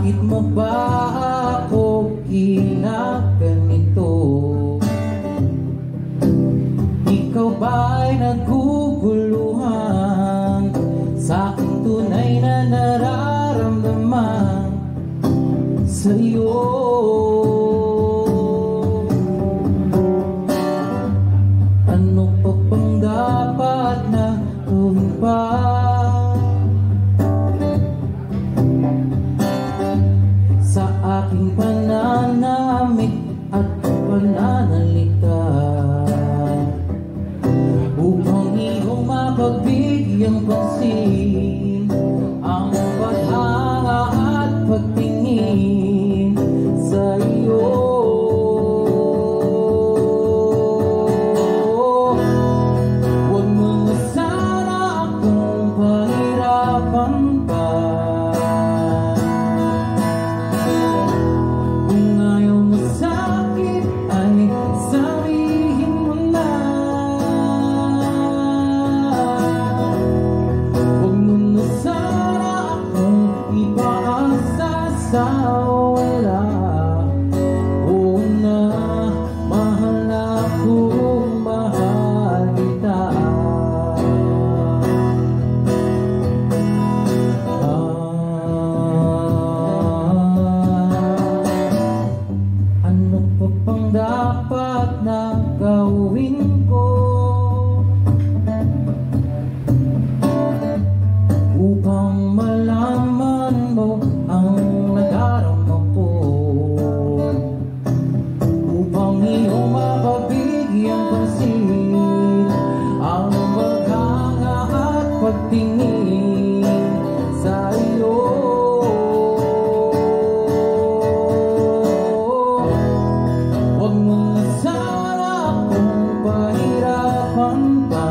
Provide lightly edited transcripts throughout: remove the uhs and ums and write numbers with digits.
Bakit mo ba ako ginaganito? Ikaw ba'y naguguluhan sa aking tunay na nararamdaman sa iyo? Ano pa bang dapat na gawin pa? Sa aking pananamit at pananalita, upang iyong mapagbigyan pansin ang paghanga at pagtingin sa iyo. Huwag mo na sana akong pahirapan pa. Sa wala, oo na, mahal na akong mahal kita. Ano pa pang dapat na gawin ko upang malaman mo ang nadarama ko, upang iyong mapabigyan pansin ang paghanga at pagtingin sa iyo. Huwag mo na sana akong pahirapan pa.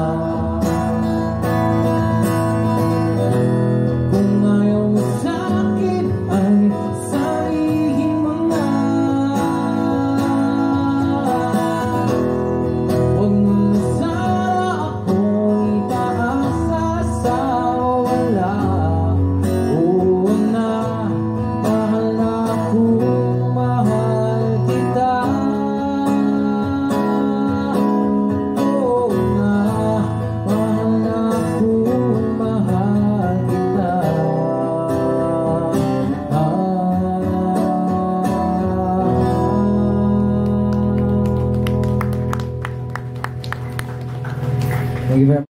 Thank you very much.